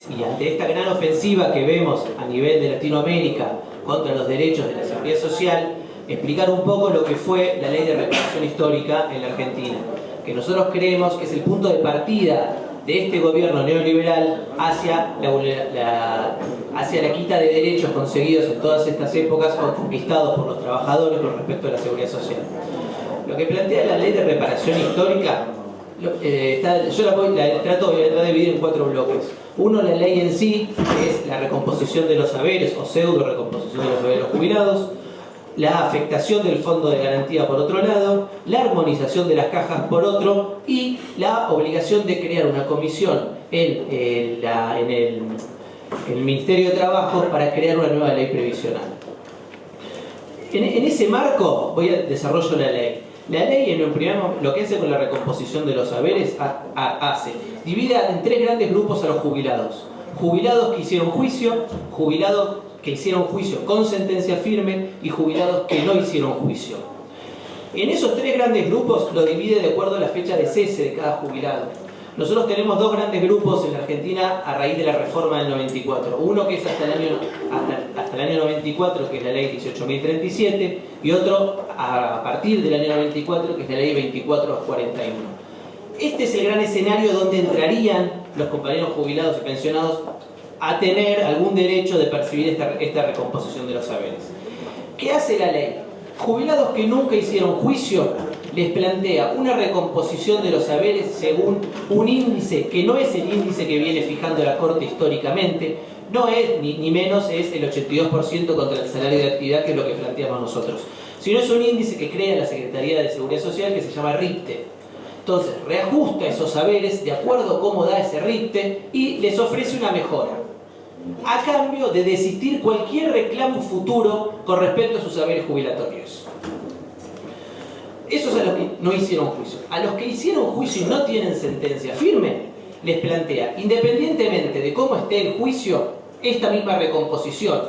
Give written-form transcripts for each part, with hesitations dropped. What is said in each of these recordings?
Y ante esta gran ofensiva que vemos a nivel de Latinoamérica contra los derechos de la seguridad social, explicar un poco lo que fue la Ley de Reparación Histórica en la Argentina, que nosotros creemos que es el punto de partida de este gobierno neoliberal hacia la quita de derechos conseguidos en todas estas épocas o conquistados por los trabajadores con respecto a la seguridad social. Lo que plantea la Ley de Reparación Histórica, yo la trato de dividir en 4 bloques. Uno, la ley en sí, que es la recomposición de los saberes o pseudo recomposición de los saberes de los jubilados, la afectación del fondo de garantía por otro lado, la armonización de las cajas por otro y la obligación de crear una comisión en el Ministerio de Trabajo para crear una nueva ley previsional. En ese marco voy a desarrollar la ley. La ley, en lo que hace con la recomposición de los saberes, divide en 3 grandes grupos a los jubilados. Jubilados que hicieron juicio, jubilados que hicieron juicio con sentencia firme y jubilados que no hicieron juicio. En esos 3 grandes grupos lo divide de acuerdo a la fecha de cese de cada jubilado. Nosotros tenemos 2 grandes grupos en la Argentina a raíz de la reforma del 94. Uno que es hasta el año 94, que es la ley 18.037, y otro a partir del año 94, que es la ley 2441. Este es el gran escenario donde entrarían los compañeros jubilados y pensionados a tener algún derecho de percibir esta recomposición de los saberes. ¿Qué hace la ley? Jubilados que nunca hicieron juicio, les plantea una recomposición de los saberes según un índice que no es el índice que viene fijando la Corte históricamente, no es ni menos es el 82% contra el salario de actividad, que es lo que planteamos nosotros, sino es un índice que crea la Secretaría de Seguridad Social, que se llama RIPTE. Entonces reajusta esos saberes de acuerdo a cómo da ese RIPTE y les ofrece una mejora, a cambio de desistir cualquier reclamo futuro con respecto a sus saberes jubilatorios. Esos a los que no hicieron juicio. A los que hicieron juicio y no tienen sentencia firme, les plantea, independientemente de cómo esté el juicio, esta misma recomposición,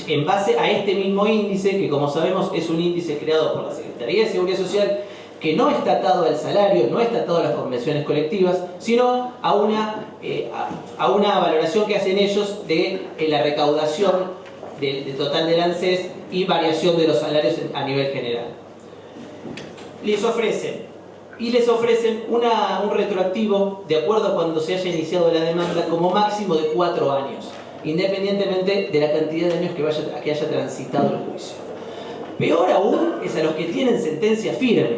en base a este mismo índice, que como sabemos es un índice creado por la Secretaría de Seguridad Social, que no está atado al salario, no está atado a las convenciones colectivas, sino a una valoración que hacen ellos de la recaudación del total del ANSES y variación de los salarios a nivel general. Les ofrecen un retroactivo de acuerdo a cuando se haya iniciado la demanda como máximo de 4 años, independientemente de la cantidad de años que haya transitado el juicio. Peor aún es a los que tienen sentencia firme.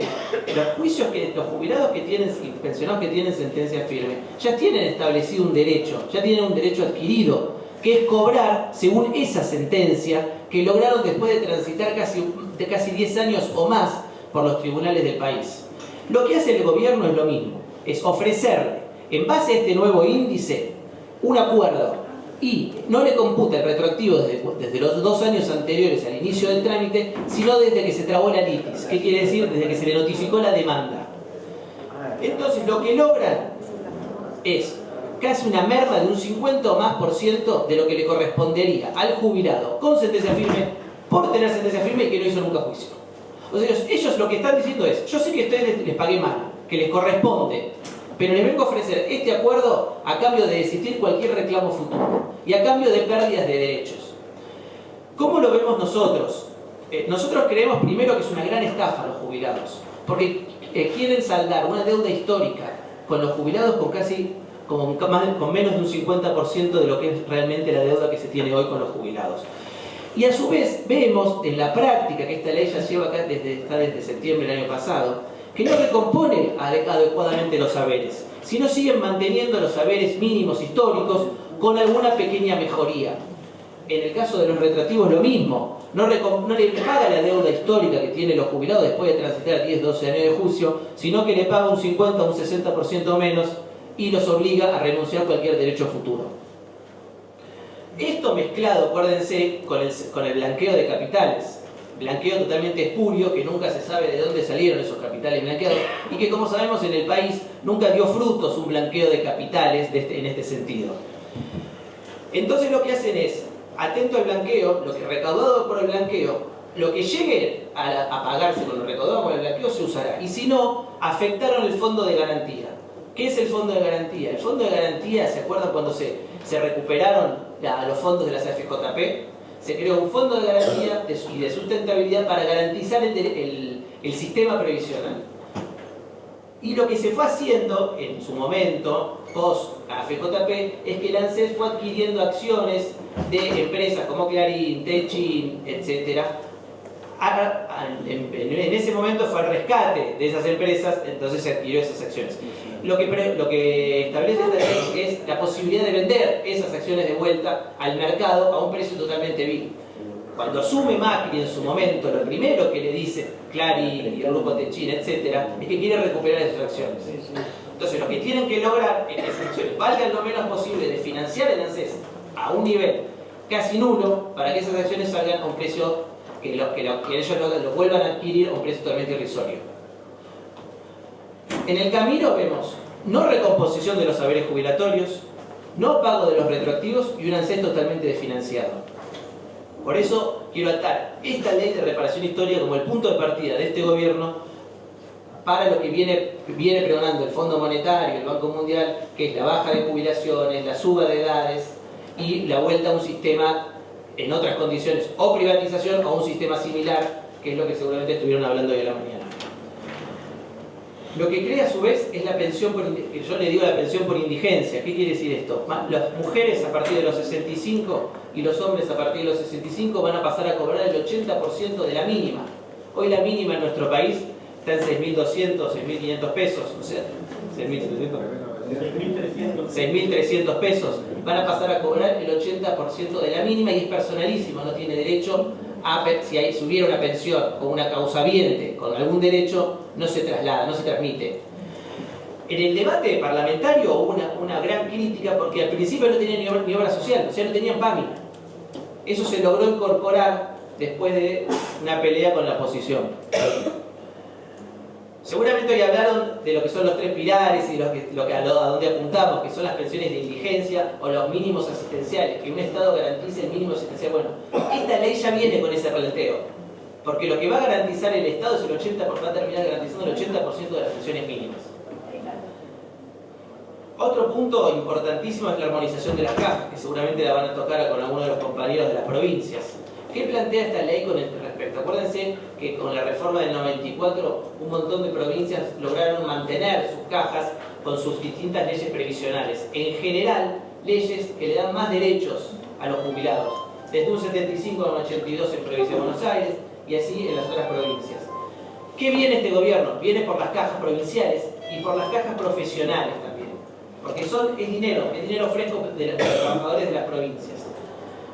Los jubilados que tienen y pensionados que tienen sentencia firme ya tienen establecido un derecho, ya tienen un derecho adquirido, que es cobrar según esa sentencia que lograron después de transitar casi 10 años o más por los tribunales del país. Lo que hace el gobierno es lo mismo, es ofrecerle, en base a este nuevo índice, un acuerdo y no le computa el retroactivo desde los 2 años anteriores al inicio del trámite, sino desde que se trabó la litis. ¿Qué quiere decir? Desde que se le notificó la demanda. Entonces lo que logran es casi una merma de un 50 o más por ciento de lo que le correspondería al jubilado con sentencia firme por tener sentencia firme y que no hizo nunca juicio. O sea, ellos lo que están diciendo es, yo sé que a ustedes les pagué mal, que les corresponde, pero les vengo a ofrecer este acuerdo a cambio de desistir cualquier reclamo futuro y a cambio de pérdidas de derechos. ¿Cómo lo vemos nosotros? Nosotros creemos primero que es una gran estafa a los jubilados, porque quieren saldar una deuda histórica con los jubilados con menos de un 50% de lo que es realmente la deuda que se tiene hoy con los jubilados. Y a su vez vemos en la práctica que esta ley ya lleva acá desde septiembre del año pasado, que no recompone adecuadamente los saberes, sino siguen manteniendo los saberes mínimos históricos con alguna pequeña mejoría. En el caso de los retroactivos lo mismo, no le paga la deuda histórica que tienen los jubilados después de transitar 10-12 años de juicio, sino que le paga un 50 o un 60% menos y los obliga a renunciar a cualquier derecho futuro. Esto mezclado, acuérdense, con el blanqueo de capitales, blanqueo totalmente espurio, que nunca se sabe de dónde salieron esos capitales blanqueados y que, como sabemos, en el país nunca dio frutos un blanqueo de capitales en este sentido. Entonces lo que hacen es, atento al blanqueo, lo que recaudado por el blanqueo, lo que llegue a pagarse con lo recaudado por el blanqueo se usará, y si no, afectaron el fondo de garantía. ¿Qué es el fondo de garantía? El fondo de garantía, ¿se acuerdan cuando se recuperaron los fondos de las AFJP? Se creó un fondo de garantía y de sustentabilidad para garantizar el sistema previsional. Y lo que se fue haciendo en su momento, post AFJP, es que el ANSES fue adquiriendo acciones de empresas como Clarín, Techin, etc. En ese momento fue el rescate de esas empresas, entonces se adquirió esas acciones. Lo que establece esta ley es la posibilidad de vender esas acciones de vuelta al mercado a un precio totalmente vil. Cuando asume Macri en su momento, lo primero que le dice Clarín y el grupo Techin, etc., es que quiere recuperar esas acciones. Entonces, lo que tienen que lograr es que esas acciones valgan lo menos posible de financiar el ANSES a un nivel casi nulo para que esas acciones salgan a un precio que ellos lo vuelvan a adquirir a un precio totalmente irrisorio. En el camino vemos no recomposición de los saberes jubilatorios, no pago de los retroactivos y un ANSES totalmente desfinanciado. Por eso quiero atar esta ley de reparación histórica como el punto de partida de este gobierno para lo que viene pregonando el Fondo Monetario, el Banco Mundial, que es la baja de jubilaciones, la suba de edades y la vuelta a un sistema en otras condiciones, o privatización o un sistema similar, que es lo que seguramente estuvieron hablando hoy a la mañana. Lo que crea a su vez es la pensión yo le digo la pensión por indigencia. ¿Qué quiere decir esto? Las mujeres a partir de los 65 y los hombres a partir de los 65 van a pasar a cobrar el 80% de la mínima. Hoy la mínima en nuestro país está en 6.200, 6.500 pesos, o sea, 6.300 pesos. Van a pasar a cobrar el 80% de la mínima y es personalísimo, no tiene derecho a, si hubiera una pensión con una causaviente, con algún derecho, no se traslada, no se transmite. En el debate parlamentario hubo una gran crítica porque al principio no tenían ni obra social, o sea, no tenían PAMI. Eso se logró incorporar después de una pelea con la oposición. Seguramente hoy hablaron de lo que son los 3 pilares y a dónde apuntamos, que son las pensiones de indigencia o los mínimos asistenciales, que un Estado garantice el mínimo asistencial. Bueno, esta ley ya viene con ese planteo, porque lo que va a garantizar el Estado es el 80%, va a terminar garantizando el 80% de las pensiones mínimas. Otro punto importantísimo es la armonización de las cajas, que seguramente la van a tocar con algunos de los compañeros de las provincias. ¿Qué plantea esta ley con este respecto? Acuérdense que con la reforma del 94 un montón de provincias lograron mantener sus cajas con sus distintas leyes previsionales. En general, leyes que le dan más derechos a los jubilados, desde un 75 a un 82 en provincia de Buenos Aires y así en las otras provincias. ¿Qué viene este gobierno? Viene por las cajas provinciales y por las cajas profesionales también, porque es dinero fresco de los trabajadores de las provincias.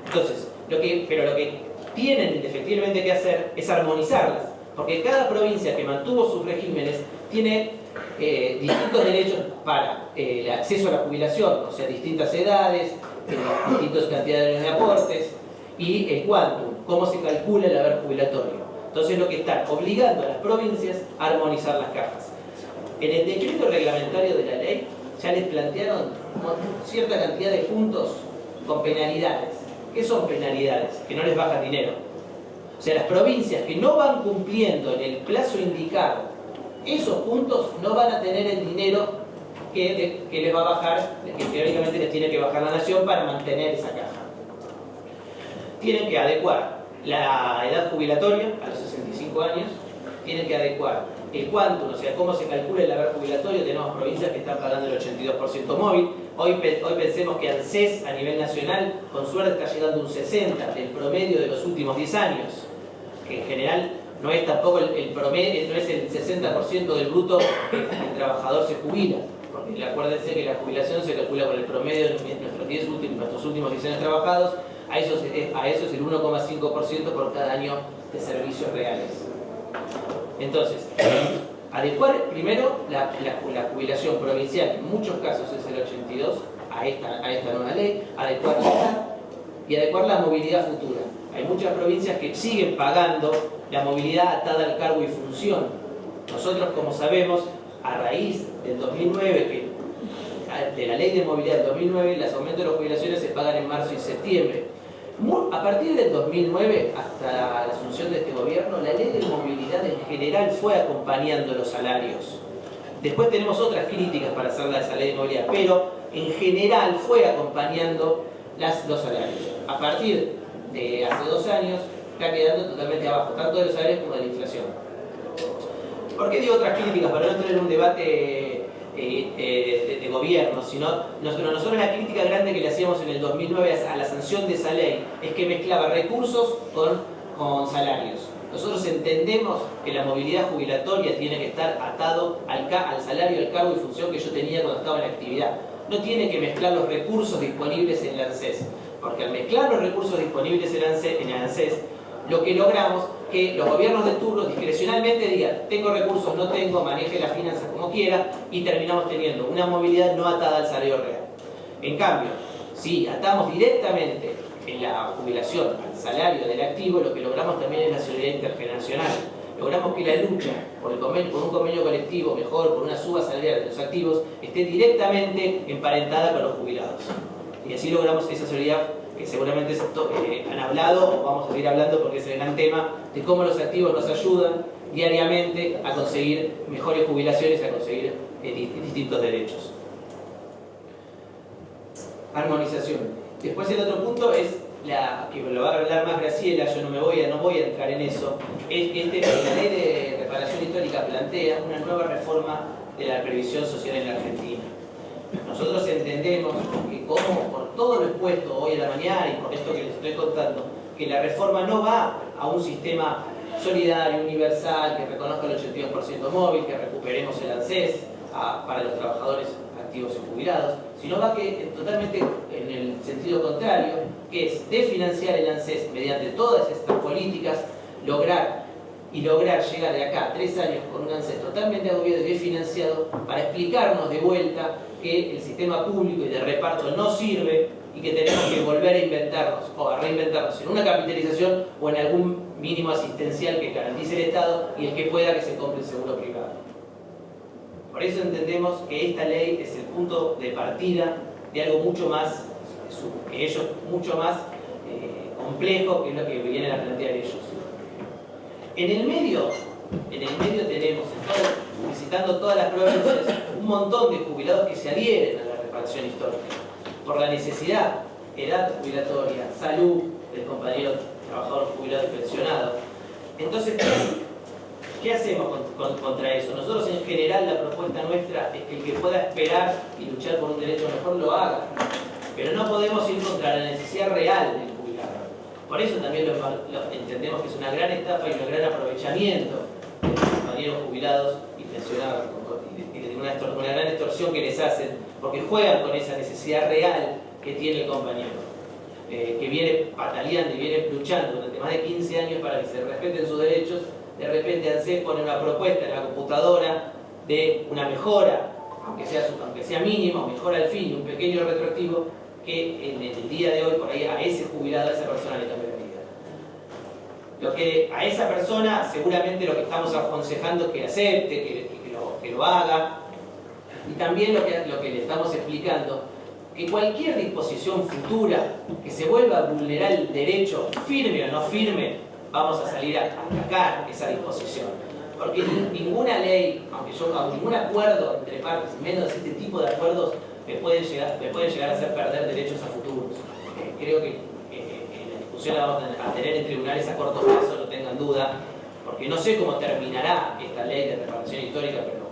Entonces, lo que tienen efectivamente que hacer es armonizarlas, porque cada provincia que mantuvo sus regímenes tiene distintos derechos para el acceso a la jubilación, o sea, distintas edades, distintas cantidades de aportes y el quantum, cómo se calcula el haber jubilatorio. Entonces lo que están obligando a las provincias a armonizar las cajas. En el decreto reglamentario de la ley ya les plantearon cierta cantidad de puntos con penalidades. ¿Qué son penalidades? Que no les bajan dinero. O sea, las provincias que no van cumpliendo en el plazo indicado esos puntos no van a tener el dinero que les va a bajar, que teóricamente les tiene que bajar la nación para mantener esa caja. Tienen que adecuar la edad jubilatoria a los 65 años, tienen que adecuar el quantum, o sea, cómo se calcula el haber jubilatorio. Tenemos provincias que están pagando el 82% móvil. Hoy pensemos que ANSES a nivel nacional, con suerte, está llegando a un 60% del promedio de los últimos 10 años, que en general no es tampoco el promedio, no es el 60% del bruto que el trabajador se jubila. Porque acuérdense que la jubilación se calcula con el promedio de nuestros últimos 10 años trabajados, a eso es el 1,5% por cada año de servicios reales. Entonces, adecuar primero la jubilación provincial, en muchos casos es el 82, a esta nueva ley, adecuar la edad y adecuar la movilidad futura. Hay muchas provincias que siguen pagando la movilidad atada al cargo y función. Nosotros, como sabemos, a raíz del 2009, de la ley de movilidad del 2009, los aumentos de las jubilaciones se pagan en marzo y septiembre. A partir del 2009 hasta la asunción de este gobierno, la ley de movilidad en general fue acompañando los salarios. Después tenemos otras críticas para hacerla de esa ley de movilidad, pero en general fue acompañando los salarios. A partir de hace 2 años está quedando totalmente abajo, tanto de los salarios como de la inflación. ¿Por qué digo otras críticas? Para no tener un debate de gobierno, sino nosotros la crítica grande que le hacíamos en el 2009 a la sanción de esa ley es que mezclaba recursos con salarios. Nosotros entendemos que la movilidad jubilatoria tiene que estar atado al salario, al cargo y función que yo tenía cuando estaba en la actividad. No tiene que mezclar los recursos disponibles en el ANSES, porque al mezclar los recursos disponibles en el ANSES, lo que logramos que los gobiernos de turno discrecionalmente digan: tengo recursos, no tengo, maneje las finanzas como quiera, y terminamos teniendo una movilidad no atada al salario real. En cambio, si atamos directamente en la jubilación al salario del activo, lo que logramos también es la solidaridad intergeneracional. Logramos que la lucha por un convenio colectivo mejor, por una suba salarial de los activos, esté directamente emparentada con los jubilados. Y así logramos esa solidaridad que seguramente han hablado, o vamos a seguir hablando porque es el gran tema, de cómo los activos nos ayudan diariamente a conseguir mejores jubilaciones, a conseguir distintos derechos. Armonización. Después el otro punto es, que lo va a hablar más Graciela, yo no voy a entrar en eso, es que la ley de reparación histórica plantea una nueva reforma de la previsión social en la Argentina. Nosotros entendemos que, como por todo lo expuesto hoy en la mañana y por esto que les estoy contando, que la reforma no va a un sistema solidario, universal, que reconozca el 82% móvil, que recuperemos el ANSES para los trabajadores activos y jubilados, sino va totalmente en el sentido contrario, que es desfinanciar el ANSES mediante todas estas políticas, lograr llegar de acá a 3 años con un ANSES totalmente agobiado y desfinanciado, para explicarnos de vuelta que el sistema público y de reparto no sirve y que tenemos que volver a inventarnos o a reinventarnos en una capitalización o en algún mínimo asistencial que garantice el Estado y el que pueda que se compre el seguro privado. Por eso entendemos que esta ley es el punto de partida de algo mucho más complejo, que es lo que vienen a plantear ellos. En el medio tenemos, visitando todas las provincias, un montón de jubilados que se adhieren a la reparación histórica por la necesidad, edad jubilatoria, salud del compañero trabajador jubilado y pensionado. Entonces, ¿qué hacemos contra eso? Nosotros, en general, la propuesta nuestra es que el que pueda esperar y luchar por un derecho mejor lo haga, pero no podemos ir contra la necesidad real del jubilado. Por eso también lo entendemos que es una gran estafa y un gran aprovechamiento de los compañeros jubilados y pensionados, y una gran extorsión que les hacen, porque juegan con esa necesidad real que tiene el compañero, que viene pataleando y viene luchando durante más de 15 años para que se respeten sus derechos. De repente ANSES pone una propuesta en la computadora de una mejora, aunque sea mínima, mejora al fin, un pequeño retroactivo, que en el día de hoy por ahí a ese jubilado, a esa persona le cambia la vida. A esa persona seguramente lo que estamos aconsejando es que acepte, que lo haga, y también lo que le estamos explicando, que cualquier disposición futura que se vuelva a vulnerar el derecho, firme o no firme, vamos a salir a atacar esa disposición. Porque ninguna ley, ningún acuerdo entre partes, menos este tipo de acuerdos, me pueden llegar a hacer perder derechos a futuros. Creo que en la discusión la vamos a tener en tribunales a corto plazo, no tengan duda, porque no sé cómo terminará esta ley de reparación histórica, pero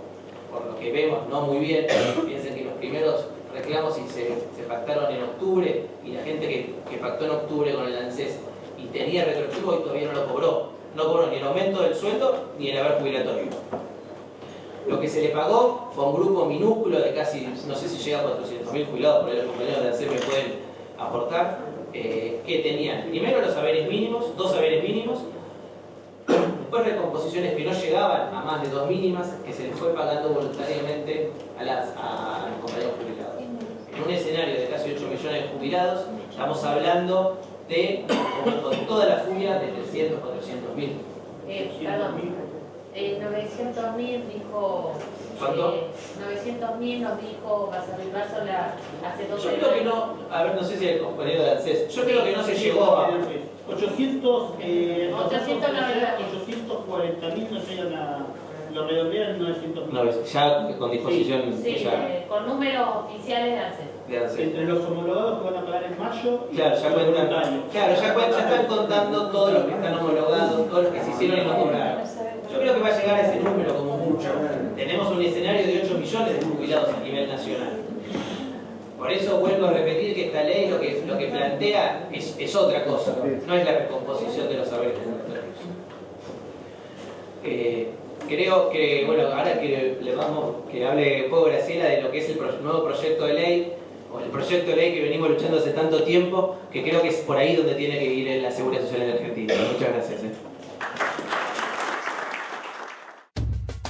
por lo que vemos, no muy bien. Piensen que los primeros reclamos se pactaron en octubre, y la gente que pactó en octubre con el ANSES y tenía retroactivo y todavía no lo cobró. No cobró ni el aumento del sueldo ni el haber jubilatorio. Lo que se le pagó fue un grupo minúsculo de casi, no sé si llega a 400.000 jubilados, por ahí los compañeros de ANSES me pueden aportar, que tenían primero los saberes mínimos, 2 saberes mínimos, después recomposiciones que no llegaban a más de 2 mínimas, que se les fue pagando voluntariamente a los compañeros jubilados. En un escenario de casi 8 millones de jubilados, estamos hablando de, con toda la furia, de 300, 400.000. Perdón, 900.000 dijo... ¿Cuánto? 900.000 nos dijo Basavilbasola hace 2 años. Yo creo que no, a ver, no sé si el compañero de ANSES, yo creo que no se llegó a... 840.000 840.000 no llegan a lo redondean en 900.000. No, ya con disposición. Sí, ya, con números oficiales de ANSES. de ANSES. Entre los homologados que van a pagar en mayo y Claro, ya los cuentan, voluntarios. claro, ya están contando todos los que están homologados, todos los que se hicieron y no cobraron. Yo creo que va a llegar a ese número como mucho. Tenemos un escenario de 8 millones de jubilados a nivel nacional. Por eso vuelvo a repetir que esta ley lo que plantea es otra cosa, no es la recomposición de los saberes jubilatorios. Creo que, bueno, ahora que hable un poco Graciela de lo que es el nuevo proyecto de ley, o el proyecto de ley que venimos luchando hace tanto tiempo, que creo que es por ahí donde tiene que ir la seguridad social en Argentina. Muchas gracias.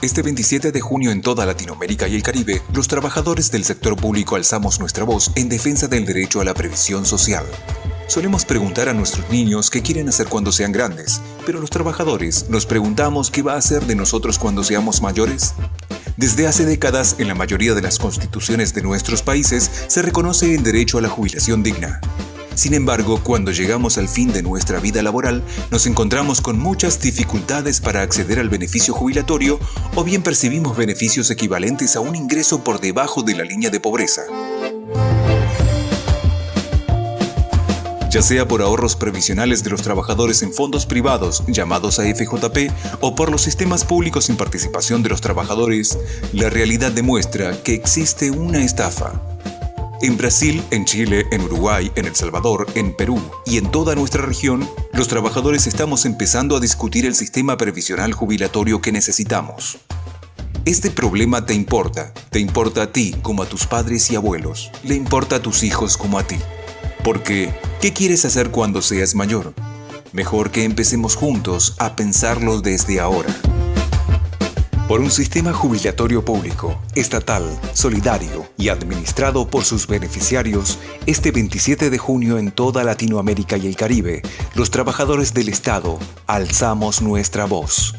Este 27 de junio en toda Latinoamérica y el Caribe, los trabajadores del sector público alzamos nuestra voz en defensa del derecho a la previsión social. Solemos preguntar a nuestros niños qué quieren hacer cuando sean grandes, pero los trabajadores nos preguntamos qué va a hacer de nosotros cuando seamos mayores. Desde hace décadas, en la mayoría de las constituciones de nuestros países, se reconoce el derecho a la jubilación digna. Sin embargo, cuando llegamos al fin de nuestra vida laboral, nos encontramos con muchas dificultades para acceder al beneficio jubilatorio o bien percibimos beneficios equivalentes a un ingreso por debajo de la línea de pobreza. Ya sea por ahorros previsionales de los trabajadores en fondos privados llamados AFJP o por los sistemas públicos sin participación de los trabajadores, la realidad demuestra que existe una estafa. En Brasil, en Chile, en Uruguay, en El Salvador, en Perú y en toda nuestra región, los trabajadores estamos empezando a discutir el sistema previsional jubilatorio que necesitamos. Este problema te importa a ti como a tus padres y abuelos, le importa a tus hijos como a ti. Porque, ¿qué quieres hacer cuando seas mayor? Mejor que empecemos juntos a pensarlo desde ahora. Por un sistema jubilatorio público, estatal, solidario y administrado por sus beneficiarios, este 27 de junio en toda Latinoamérica y el Caribe, los trabajadores del Estado alzamos nuestra voz.